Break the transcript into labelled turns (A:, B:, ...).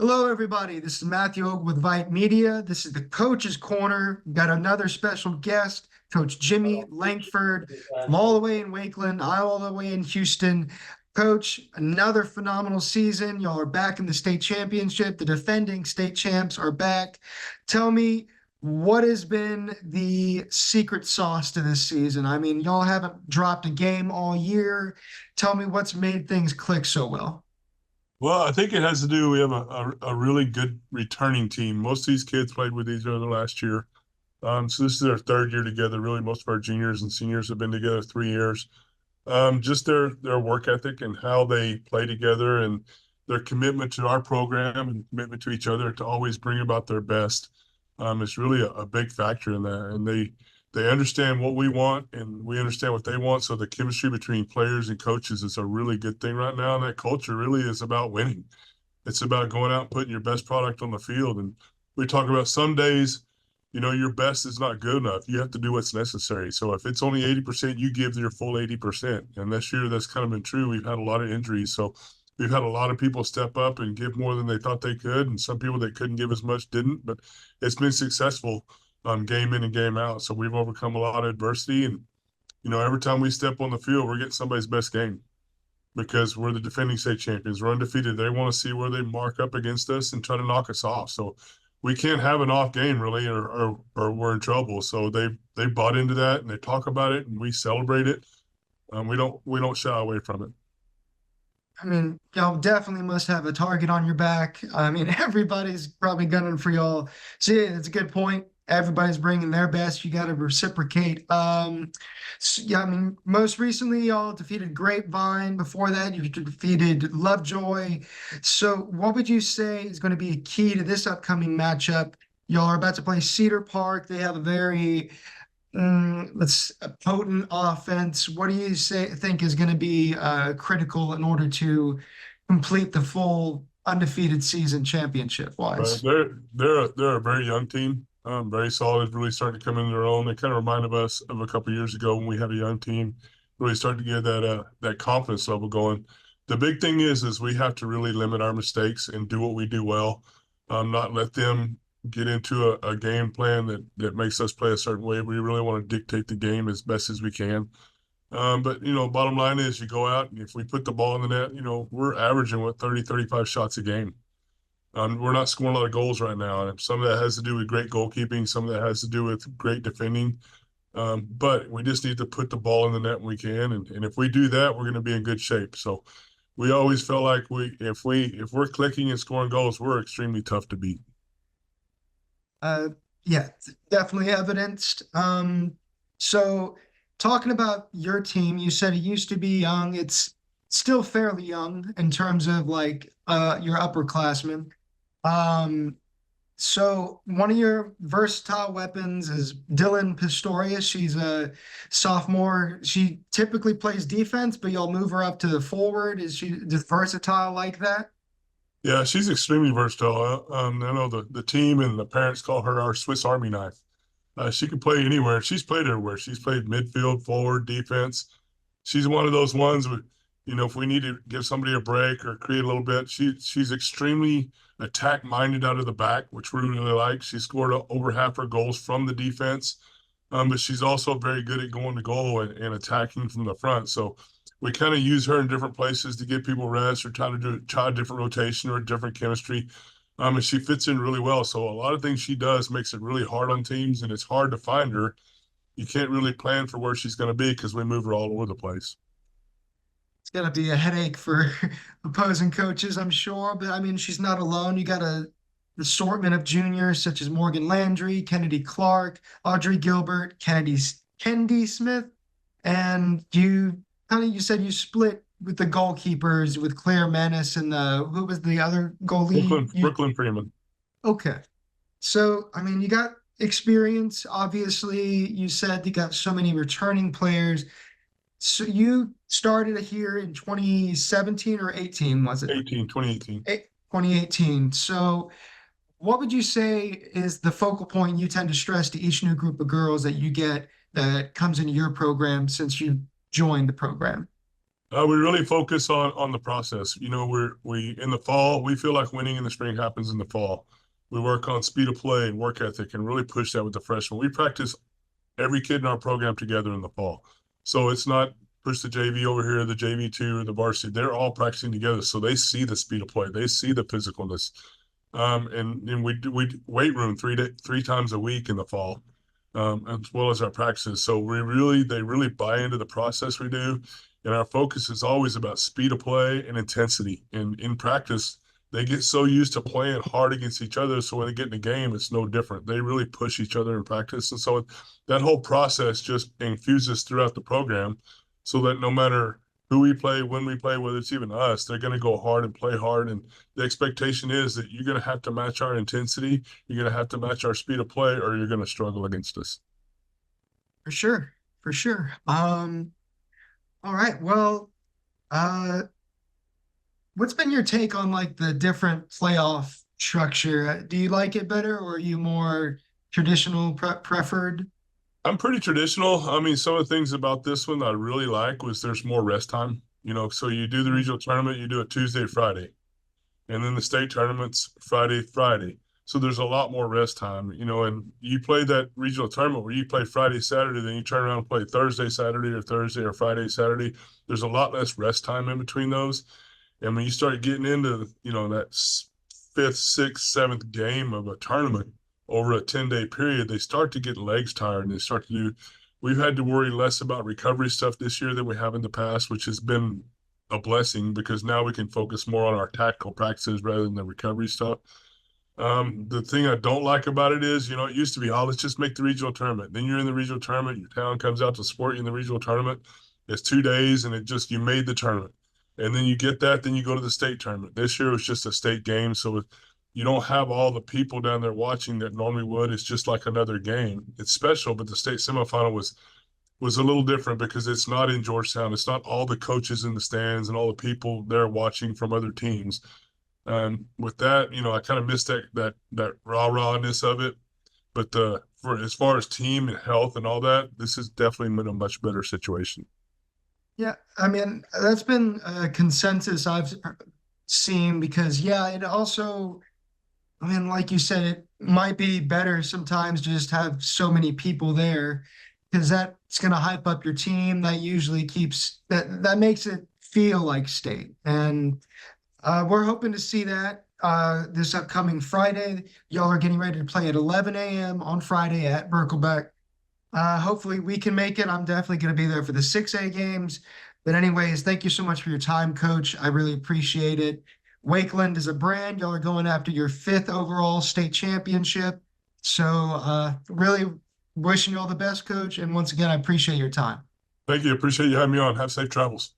A: Hello, everybody. This is Matthew Oak with VYPE Media. This is the Coach's Corner. We've got another special guest, Coach Jimmie Lankford, from all the way in Wakeland, I all the way in Houston. Coach, another phenomenal season. Y'all are back in the state championship. The defending state champs are back. Tell me, what has been the secret sauce to this season? I mean, y'all haven't dropped a game all year. Tell me what's made things click so well.
B: Well, I think it has to do. We have a really good returning team. Most of these kids played with each other last year. So this is their third year together. Really, most of our juniors and seniors have been together 3 years. Just their work ethic and how they play together and their commitment to our program and commitment to each other to always bring about their best. It's really a big factor in that. And they understand what we want and we understand what they want. So the chemistry between players and coaches is a really good thing right now. And that culture really is about winning. It's about going out and putting your best product on the field. And we talk about some days, your best is not good enough. You have to do what's necessary. So if it's only 80%, you give your full 80%. And this year, that's kind of been true. We've had a lot of injuries. So we've had a lot of people step up and give more than they thought they could. And some people that couldn't give as much didn't. But it's been successful game in and game out. So we've overcome a lot of adversity. And, every time we step on the field, we're getting somebody's best game because we're the defending state champions. We're undefeated. They want to see where they mark up against us and try to knock us off. So we can't have an off game really, or we're in trouble. So they bought into that and they talk about it and we celebrate it. We don't shy away from it.
A: I mean, y'all definitely must have a target on your back. I mean, everybody's probably gunning for y'all. So yeah, that's a good point. Everybody's bringing their best. You got to reciprocate. Yeah, I mean, most recently y'all defeated Grapevine. Before that, you defeated Lovejoy. So, what would you say is going to be a key to this upcoming matchup? Y'all are about to play Cedar Park. They have a very a potent offense. What do you think is going to be critical in order to complete the full undefeated season championship
B: Right.
A: wise?
B: They're a very young team. Very solid, really starting to come into their own. They kind of reminded us of a couple of years ago when we had a young team, really starting to get that confidence level going. The big thing is we have to really limit our mistakes and do what we do well, not let them get into a game plan that makes us play a certain way. We really want to dictate the game as best as we can. But bottom line is you go out and if we put the ball in the net, we're averaging 30, 35 shots a game. We're not scoring a lot of goals right now. And some of that has to do with great goalkeeping. Some of that has to do with great defending. But we just need to put the ball in the net when we can. And if we do that, we're going to be in good shape. So we always felt like if we're clicking and scoring goals, we're extremely tough to beat.
A: Yeah, definitely evidenced. So talking about your team, you said it used to be young. It's still fairly young in terms of like your upperclassmen. Um, so one of your versatile weapons is Dylan Pistorius. She's a sophomore. She typically plays defense, but you'll move her up to the forward. Is she just versatile like that?
B: Yeah, she's extremely versatile. I know the team and the parents call her our Swiss Army knife. She can play anywhere. She's played everywhere. She's played midfield, forward, defense. She's one of those ones with, if we need to give somebody a break or create a little bit, she's extremely attack minded out of the back, which we really like. She scored over half her goals from the defense, but she's also very good at going to goal and attacking from the front. So we kind of use her in different places to give people rest or try a different rotation or a different chemistry. And she fits in really well. So a lot of things she does makes it really hard on teams, and it's hard to find her. You can't really plan for where she's going to be because we move her all over the place.
A: It's gonna be a headache for opposing coaches, I'm sure. But I mean, she's not alone. You got a assortment of juniors such as Morgan Landry, Kennedy Clark, Audrey Gilbert, Kennedy Smith, and you said you split with the goalkeepers with Claire Menace and who was the other goalie?
B: Brooklyn Freeman.
A: Okay. So I mean, you got experience. Obviously, you said you got so many returning players. So you started here in 2017 or 18, was it?
B: 2018.
A: 2018. So what would you say is the focal point you tend to stress to each new group of girls that you get that comes into your program since you joined the program?
B: We really focus on the process. You know, we in the fall, we feel like winning in the spring happens in the fall. We work on speed of play and work ethic and really push that with the freshmen. We practice every kid in our program together in the fall. So it's not push the JV over here, the JV2 or the varsity. They're all practicing together. So they see the speed of play. They see the physicalness. And we weight room three times a week in the fall, as well as our practices. So they really buy into the process we do, and our focus is always about speed of play and intensity. And in practice, they get so used to playing hard against each other, so when they get in a game, it's no different. They really push each other in practice, and so that whole process just infuses throughout the program, so that no matter who we play, when we play, whether it's even us, they're going to go hard and play hard. And the expectation is that you're going to have to match our intensity, you're going to have to match our speed of play, or you're going to struggle against us.
A: For sure, for sure. All right. Well, uh, what's been your take on like the different playoff structure? Do you like it better, or are you more traditional preferred?
B: I'm pretty traditional. I mean, some of the things about this one that I really like was there's more rest time. You know, so you do the regional tournament, you do it Tuesday, Friday, and then the state tournaments Friday, Friday. So there's a lot more rest time, you know, and you play that regional tournament where you play Friday, Saturday, then you turn around and play Thursday, Saturday, or Thursday or Friday, Saturday. There's a lot less rest time in between those. And when you start getting into, you know, that fifth, sixth, seventh game of a tournament over a 10-day period, they start to get legs tired and they start to do. We've had to worry less about recovery stuff this year than we have in the past, which has been a blessing because now we can focus more on our tactical practices rather than the recovery stuff. The thing I don't like about it is, you know, it used to be, oh, let's just make the regional tournament. Then you're in the regional tournament, your town comes out to support you in the regional tournament. It's 2 days and you made the tournament. And then you get that, then you go to the state tournament. This year it was just a state game. So you don't have all the people down there watching that normally would. It's just like another game. It's special, but the state semifinal was a little different because it's not in Georgetown. It's not all the coaches in the stands and all the people there watching from other teams. With that, you know, I kind of missed that rawness of it. But for as far as team and health and all that, this has definitely been a much better situation.
A: Yeah, I mean, that's been a consensus I've seen because, yeah, it also, I mean, like you said, it might be better sometimes to just have so many people there because that's going to hype up your team. That usually that makes it feel like state. And we're hoping to see that this upcoming Friday. Y'all are getting ready to play at 11 a.m. on Friday at Birkelbeck. Hopefully we can make it. I'm definitely going to be there for the 6A games. But anyways, thank you so much for your time, Coach. I really appreciate it. Wakeland is a brand. Y'all are going after your fifth overall state championship. So really wishing you all the best, Coach. And once again, I appreciate your time.
B: Thank you. Appreciate you having me on. Have safe travels.